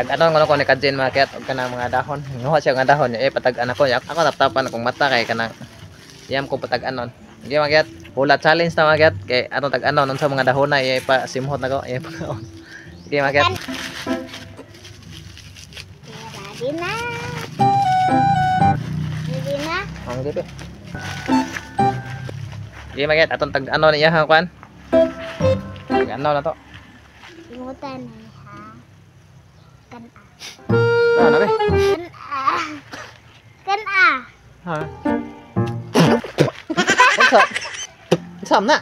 Tag-anon ko ni Kajin market og kanang mga dahon. Nuha siya nga dahon patag-an ako. Ako taptapan akong mata kay kanang iyam ko patag-anon. Sige market. Hula challenge na market kay atong tag-anon sa mga dahon na pa simhot nako. Sige market. Ready na. Ready na. Ang gitu. Sige market atong tag-anon iya ha kwan. Tag-anon na to. Imutan na ha. Kan Ano be? Kan Ha. Usap. Usap na.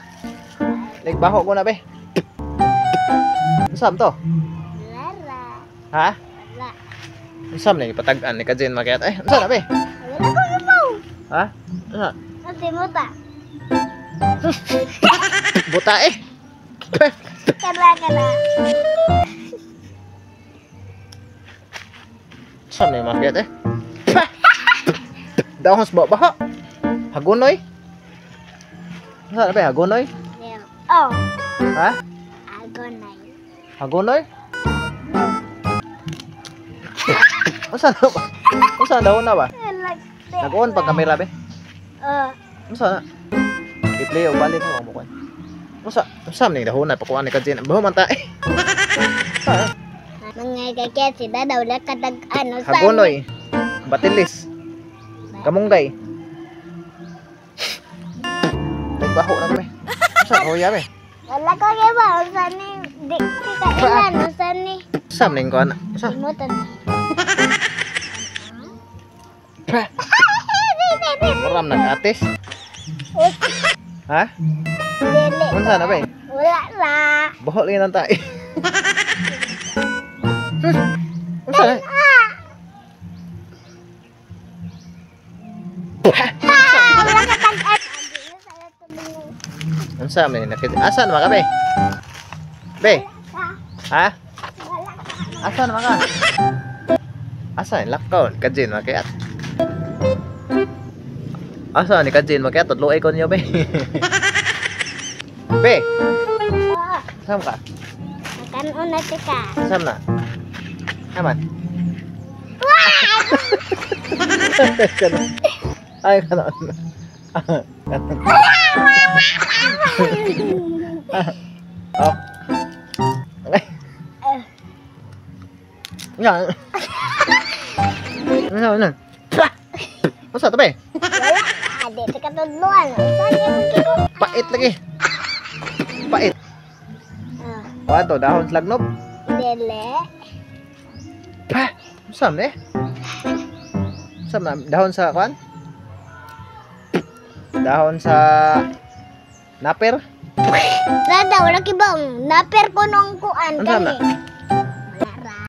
Nagbaho ko na be. Usap to. Lara. Ha? Wala. Usap na ipatag-an ni Kajin market. Usap na be. Wala ko ibaw. Ha? Usap. Ate muta. Buta Kala. Usap na market Dahon sa baha. Hagunoy. Usap na be hagunoy? Oh. Ha? Agonay. Hagunoy? Usa na ba? Usa daw na ba? Nag-on pag kamera be. Usa na. I-play og balik mo mo kon. Usa ni dahon na pakuan ni Kajin. Baho man ta. Mga kaket sila daw la kadag ano sa Hagunoy. Batilis. Kamunggay. Nagbaho na be. Usa ko ya be. wala ko ibaw sa ni di kailan no sa ni Usap ning kon. Usa. imutan. Maram nag-atis. Ha? Dili. Unsa na be? Wala la. Baho lagi nang tae. Unsa na? Wala ka tag-an. Unsa man nakit? Asa naman ka be? Be? Ha? Asa naman ka? Asa ni lakaw ni Kajin makiat? Asa ni Kajin makiat tudloy ko niyo be? Be? Sam ka? Kanon na tika. Sam na? Aman. Ay kanon. Oh. Okay. Yan. Ano? Masa to be? Wala. Ade tika tudluan. Saan yung kiko? Pait lagi. Pait. Kuha to, dahon sa lagnob. Dili. Pa! Sam na Sam na, dahon sa kuan? Dahon sa naper? Wala daw wala kibang naper ko nung kuan Ano na? kani.